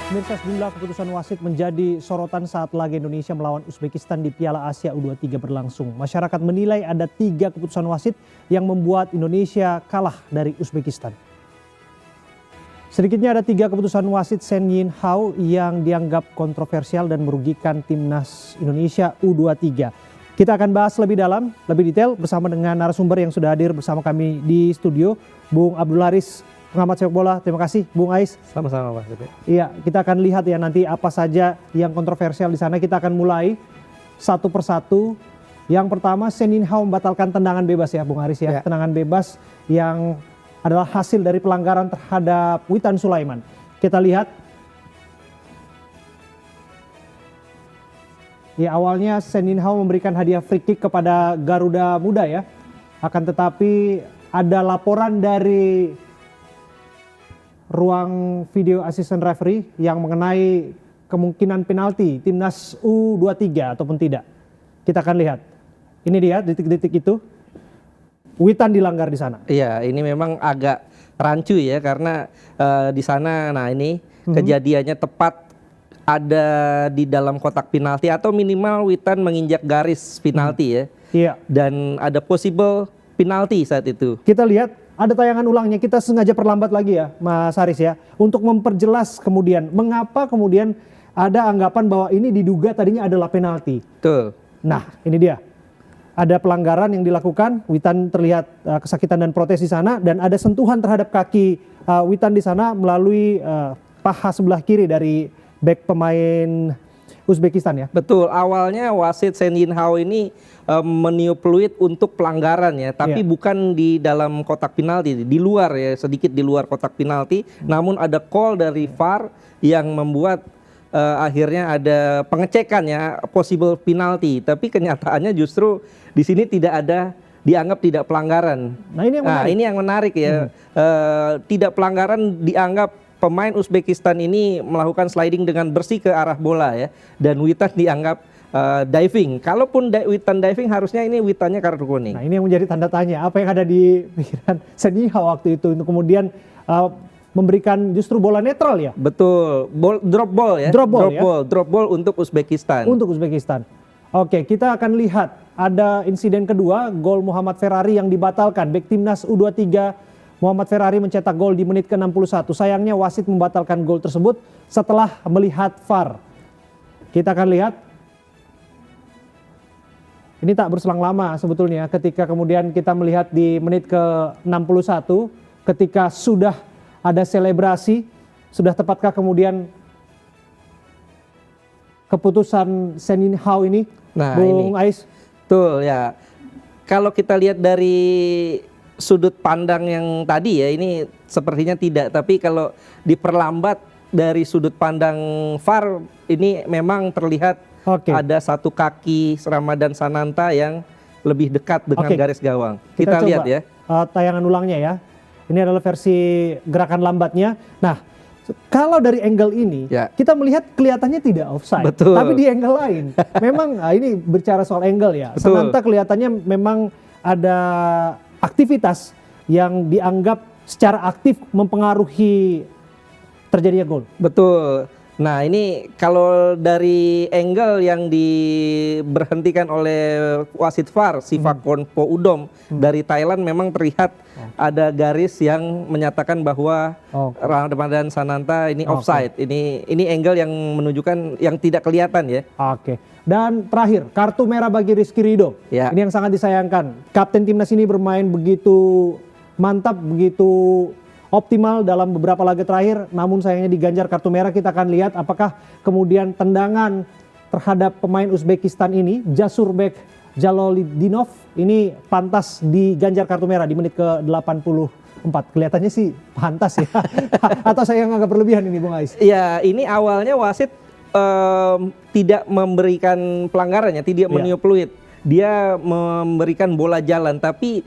Pemirsa, sejumlah keputusan wasit menjadi sorotan saat laga Indonesia melawan Uzbekistan di Piala Asia U23 berlangsung. Masyarakat menilai ada 3 keputusan wasit yang membuat Indonesia kalah dari Uzbekistan. Sedikitnya ada 3 keputusan wasit Shen Yinhao yang dianggap kontroversial dan merugikan timnas Indonesia U23. Kita akan bahas lebih dalam, lebih detail bersama dengan narasumber yang sudah hadir bersama kami di studio, Bung Abdul Haris, pengamat sepak bola. Terima kasih Bung Ais. Sama-sama Pak. Iya, kita akan lihat ya nanti apa saja yang kontroversial di sana. Kita akan mulai satu persatu. Yang pertama, Shen Yinhao membatalkan tendangan bebas ya Bung Haris ya. Tendangan bebas yang adalah hasil dari pelanggaran terhadap Witan Sulaiman. Kita lihat. Ya, awalnya Shen Yinhao memberikan hadiah free kick kepada Garuda Muda ya. Akan tetapi ada laporan dari ruang video assistant referee yang mengenai kemungkinan penalti timnas U23 ataupun tidak. Kita akan lihat. Ini dia detik-detik itu. Witan dilanggar di sana. Iya, ini memang agak rancu ya karena di sana nah ini kejadiannya tepat ada di dalam kotak penalti atau minimal Witan menginjak garis penalti ya. Iya. Dan ada possible penalti saat itu. Kita lihat ada tayangan ulangnya, kita sengaja perlambat lagi ya Mas Haris ya. Untuk memperjelas kemudian mengapa kemudian ada anggapan bahwa ini diduga tadinya adalah penalti. Betul. Nah ini dia. Ada pelanggaran yang dilakukan, Witan terlihat kesakitan dan protes di sana. Dan ada sentuhan terhadap kaki Witan di sana melalui paha sebelah kiri dari bek pemain Uzbekistan ya. Betul, awalnya wasit Shen Yinhao ini meniup peluit untuk pelanggaran ya, tapi bukan di dalam kotak penalti, di luar ya, sedikit di luar kotak penalti. Namun ada call dari VAR yang membuat akhirnya ada pengecekan ya, possible penalti. Tapi kenyataannya justru di sini tidak ada, dianggap tidak pelanggaran. Nah ini yang menarik ya, tidak pelanggaran dianggap pemain Uzbekistan ini melakukan sliding dengan bersih ke arah bola ya, dan Witan dianggap diving. Kalaupun Witan diving harusnya ini Witannya kartu kuning. Nah ini yang menjadi tanda tanya, apa yang ada di pikiran Shen Yinhao waktu itu untuk kemudian memberikan justru bola netral ya? Betul, drop ball ya. Drop ball untuk Uzbekistan. Untuk Uzbekistan. Oke, kita akan lihat ada insiden kedua, gol Muhammad Ferrari yang dibatalkan. Bek timnas U23 Muhammad Ferrari mencetak gol di menit ke-61. Sayangnya wasit membatalkan gol tersebut setelah melihat VAR. Kita akan lihat. Ini tak berselang lama sebetulnya ketika kemudian kita melihat di menit ke-61 ketika sudah ada selebrasi, sudah tepatkah kemudian keputusan Shen Yinhao ini, Bung Ais? Betul ya. Kalau kita lihat dari sudut pandang yang tadi ya, ini sepertinya tidak, tapi kalau diperlambat dari sudut pandang VAR ini memang terlihat ada satu kaki Ramadhan Sananta yang lebih dekat dengan garis gawang. Kita lihat ya. Tayangan ulangnya ya. Ini adalah versi gerakan lambatnya. Nah, kalau dari angle ini kita melihat kelihatannya tidak offside. Betul. Tapi di angle lain memang ini bicara soal angle ya. Betul. Sananta kelihatannya memang ada aktivitas yang dianggap secara aktif mempengaruhi terjadinya gol. Betul. Nah ini kalau dari angle yang diberhentikan oleh wasit VAR, Sivakorn Udom dari Thailand, memang terlihat ada garis yang menyatakan bahwa Ramadhan Sananta ini offside. Ini angle yang menunjukkan yang tidak kelihatan ya. Oke. Dan terakhir, kartu merah bagi Rizky Ridho. Ya. Ini yang sangat disayangkan. Kapten timnas ini bermain begitu mantap, begitu optimal dalam beberapa laga terakhir, namun sayangnya diganjar kartu merah. Kita akan lihat apakah kemudian tendangan terhadap pemain Uzbekistan ini, Jasurbek Jalolidinov, ini pantas diganjar kartu merah di menit ke-84. Kelihatannya sih pantas ya. Atau saya yang agak berlebihan ini Bung Ais? Iya, ini awalnya wasit tidak memberikan pelanggarannya, tidak meniup peluit. Dia memberikan bola jalan, tapi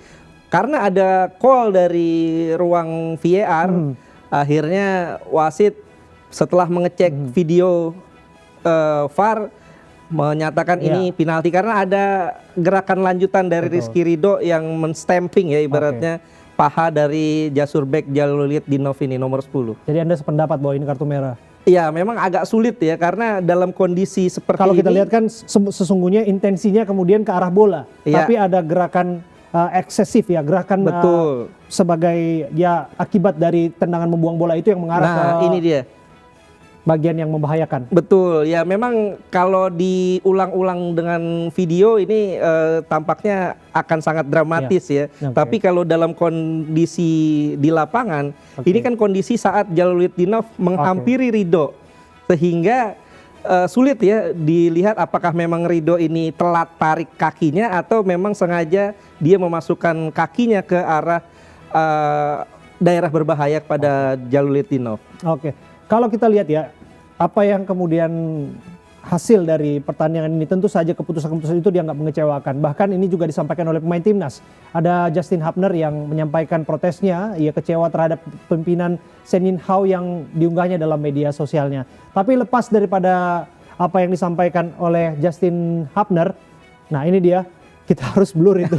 karena ada call dari ruang VAR, akhirnya wasit setelah mengecek video VAR menyatakan ini penalti karena ada gerakan lanjutan dari Rizky Ridho yang menstamping ya ibaratnya paha dari Jasurbek Jalolidinov ini nomor 10. Jadi Anda sependapat bahwa ini kartu merah? Ya, memang agak sulit ya karena dalam kondisi seperti Kalau kita ini, lihat kan sesungguhnya intensinya kemudian ke arah bola, Iya. tapi ada gerakan eksesif ya, gerakan betul. sebagai ya akibat dari tendangan membuang bola itu yang mengarah Nah, ke ini dia. bagian yang membahayakan. Betul, ya memang kalau diulang-ulang dengan video ini tampaknya akan sangat dramatis ya. Oke. Tapi kalau dalam kondisi di lapangan, ini kan kondisi saat Jaloliddinov menghampiri Ridho, sehingga sulit ya dilihat apakah memang Ridho ini telat tarik kakinya atau memang sengaja dia memasukkan kakinya ke arah daerah berbahaya kepada Jaloliddinov. Oke, kalau kita lihat ya, apa yang kemudian hasil dari pertandingan ini, tentu saja keputusan-keputusan itu dianggap mengecewakan. Bahkan ini juga disampaikan oleh pemain timnas. Ada Justin Hubner yang menyampaikan protesnya, ia kecewa terhadap pimpinan Shen Yinhao yang diunggahnya dalam media sosialnya. Tapi lepas daripada apa yang disampaikan oleh Justin Hubner, nah ini dia, kita harus blur itu.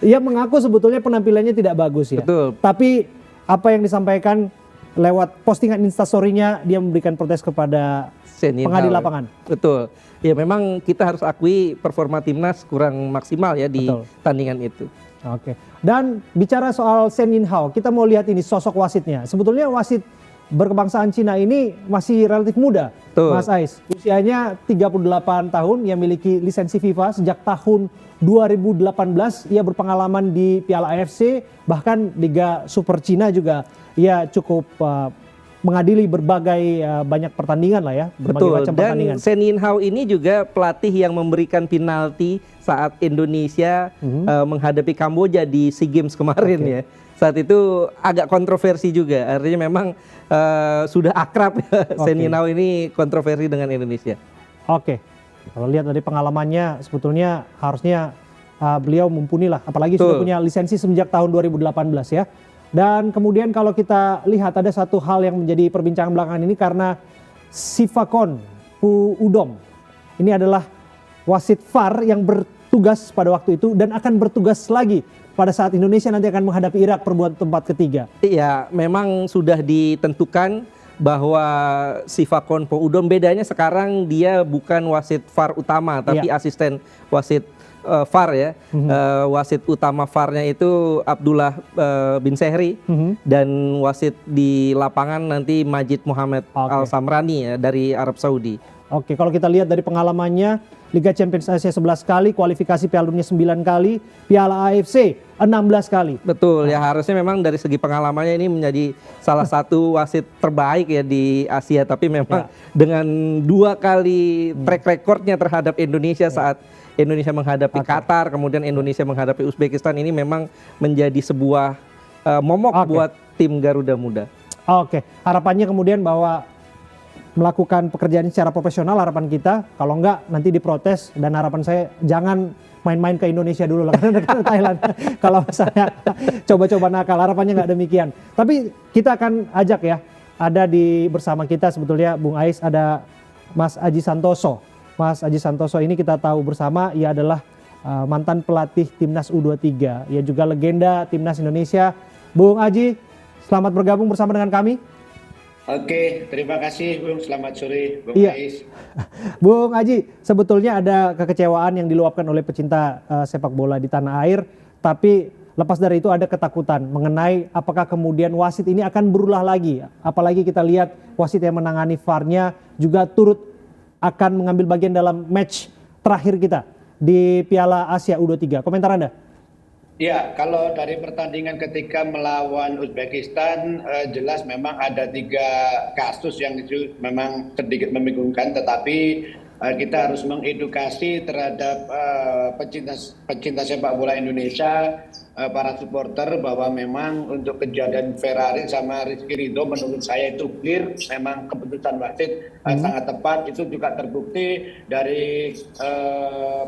Ia mengaku sebetulnya penampilannya tidak bagus ya. Betul. Tapi apa yang disampaikan lewat postingan Instastory-nya, dia memberikan protes kepada Shen Yinhao. pengadil lapangan. Betul. Ya memang kita harus akui performa timnas kurang maksimal ya di tandingan itu. Oke. Dan bicara soal Shen Yinhao, kita mau lihat ini sosok wasitnya. Sebetulnya wasit berkebangsaan Cina ini masih relatif muda, Betul. Mas Ais. Usianya 38 tahun, ia memiliki lisensi FIFA sejak tahun 2018. Ia berpengalaman di Piala AFC, bahkan Liga Super Cina juga. Ia cukup mengadili berbagai banyak pertandingan lah ya, berbagai Betul. macam Dan pertandingan. Shen Yinhao ini juga pelatih yang memberikan penalti saat Indonesia menghadapi Kamboja di SEA Games kemarin ya. Saat itu agak kontroversi juga, artinya memang sudah akrab ya. Shen Yinhao ini kontroversi dengan Indonesia. Oke, kalau lihat dari pengalamannya sebetulnya harusnya beliau mumpuni lah, apalagi sudah punya lisensi semenjak tahun 2018 ya. Dan kemudian kalau kita lihat ada satu hal yang menjadi perbincangan belakangan ini karena Sifakon Puudom ini adalah wasit VAR yang bertugas pada waktu itu dan akan bertugas lagi pada saat Indonesia nanti akan menghadapi Irak perbuatan tempat ketiga. Iya, memang sudah ditentukan bahwa Sifakon Puudom bedanya sekarang dia bukan wasit VAR utama tapi asisten wasit VAR ya. Wasit utama VAR-nya itu Abdullah bin Sehri dan wasit di lapangan nanti Majid Muhammad Al-Samrani ya dari Arab Saudi. Oke, kalau kita lihat dari pengalamannya, Liga Champions Asia 11 kali, kualifikasi Piala Dunia 9 kali, Piala AFC 16 kali. Betul, ya harusnya memang dari segi pengalamannya ini menjadi salah satu wasit terbaik ya di Asia, tapi memang dengan 2 kali track recordnya terhadap Indonesia saat Indonesia menghadapi Qatar, kemudian Indonesia menghadapi Uzbekistan, ini memang menjadi sebuah momok buat tim Garuda Muda. Oke, harapannya kemudian bahwa melakukan pekerjaan secara profesional, harapan kita, kalau enggak nanti diprotes, dan harapan saya jangan main-main ke Indonesia dulu lah karena Thailand kalau misalnya coba-coba nakal, harapannya nggak demikian. Tapi kita akan ajak ya, ada di bersama kita sebetulnya Bung Ais, ada Mas Aji Santoso. Mas Aji Santoso ini kita tahu bersama, ia adalah mantan pelatih Timnas U23, ia juga legenda Timnas Indonesia. Bung Aji, selamat bergabung bersama dengan kami. Oke, terima kasih Bung. Selamat sore Bung Ais. Bung Aji, sebetulnya ada kekecewaan yang diluapkan oleh pecinta sepak bola di tanah air, tapi lepas dari itu ada ketakutan mengenai apakah kemudian wasit ini akan berulah lagi. Apalagi kita lihat wasit yang menangani VAR-nya juga turut akan mengambil bagian dalam match terakhir kita di Piala Asia U23. Komentar Anda? Ya, kalau dari pertandingan ketika melawan Uzbekistan, jelas memang ada 3 kasus yang itu memang sedikit membingungkan, tetapi kita harus mengedukasi terhadap pecinta sepak bola Indonesia, para supporter, bahwa memang untuk kejadian Ferrari sama Rizky Ridho menurut saya itu clear, memang keputusan wasit sangat tepat. Itu juga terbukti dari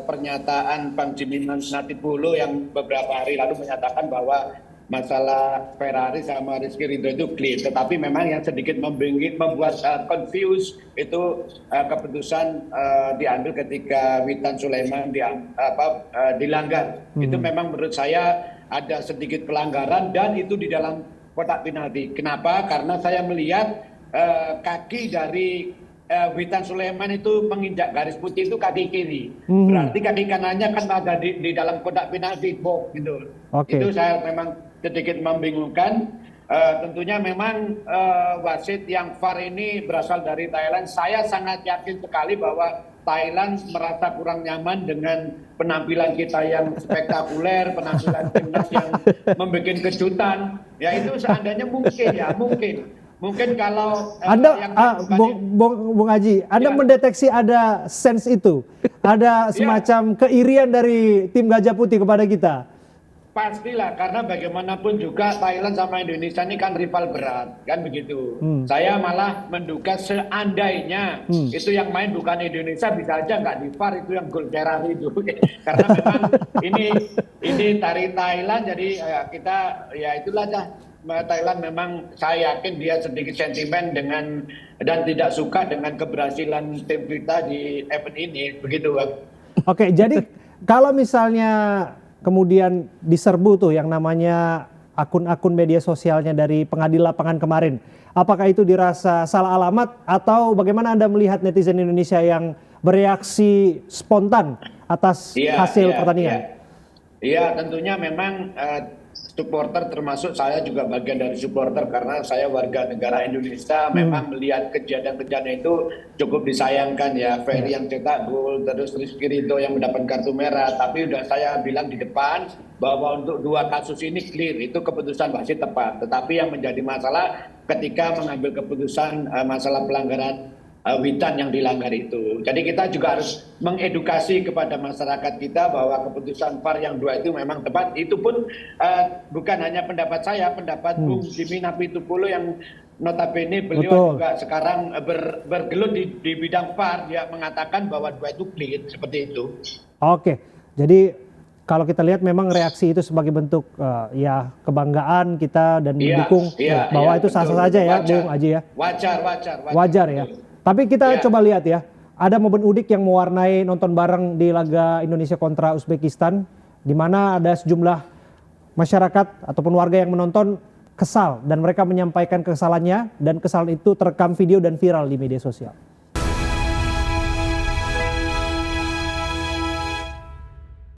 pernyataan Bang Jimmy Natipulu yang beberapa hari lalu menyatakan bahwa masalah Ferrari sama Rizky Ridho itu clear, tetapi memang yang sedikit membuat confused itu keputusan diambil ketika Witan Sulaiman dilanggar. Itu memang menurut saya ada sedikit pelanggaran dan itu di dalam kotak penalti. Kenapa? Karena saya melihat kaki dari Witan Sulaiman itu menginjak garis putih itu kaki kiri. Berarti kaki kanannya kan ada di dalam kotak penalti box gitu. Itu saya memang sedikit membingungkan. Tentunya memang wasit yang VAR ini berasal dari Thailand. Saya sangat yakin sekali bahwa Thailand merasa kurang nyaman dengan penampilan kita yang spektakuler, penampilan timnas yang membuat kejutan. Ya itu seandainya mungkin ya, mungkin kalau Anda, Bung Haji, Anda mendeteksi ada sense itu, ada semacam keirian dari tim Gajah Putih kepada kita. Pastilah, karena bagaimanapun juga Thailand sama Indonesia ini kan rival berat, kan begitu. Saya malah menduga seandainya itu yang main bukan Indonesia, bisa aja nggak di VAR itu yang gol Ferrari itu. Karena memang ini dari Thailand, jadi kita ya itulah dah. Thailand memang saya yakin dia sedikit sentimen dengan dan tidak suka dengan keberhasilan tim kita di event ini, begitu Bang. Oke, jadi kalau misalnya kemudian diserbu tuh yang namanya akun-akun media sosialnya dari pengadil lapangan kemarin, apakah itu dirasa salah alamat atau bagaimana Anda melihat netizen Indonesia yang bereaksi spontan atas hasil pertandingan? Iya, tentunya memang supporter, termasuk saya juga bagian dari supporter karena saya warga negara Indonesia, memang melihat kejadian-kejadian itu cukup disayangkan ya. Ferry yang cetak gol, terus Rizky Ridho yang mendapat kartu merah, tapi udah saya bilang di depan bahwa untuk dua kasus ini clear, itu keputusan wasit tepat. Tetapi yang menjadi masalah ketika mengambil keputusan masalah pelanggaran Witan yang dilanggar itu. Jadi kita juga harus mengedukasi kepada masyarakat kita bahwa keputusan VAR yang 2 itu memang tepat. Itu pun bukan hanya pendapat saya, pendapat Bung Jimmy Napitupulu yang notabene beliau juga sekarang bergelut di bidang VAR, dia mengatakan bahwa 2 itu clear, seperti itu. Oke, jadi kalau kita lihat memang reaksi itu sebagai bentuk ya kebanggaan kita dan mendukung bahwa itu sah-sah saja ya, Bung Haji ya. Wajar ya. Tapi kita coba lihat ya, ada momen udik yang mewarnai nonton bareng di laga Indonesia kontra Uzbekistan, di mana ada sejumlah masyarakat ataupun warga yang menonton kesal dan mereka menyampaikan kekesalannya dan kesalahan itu terekam video dan viral di media sosial.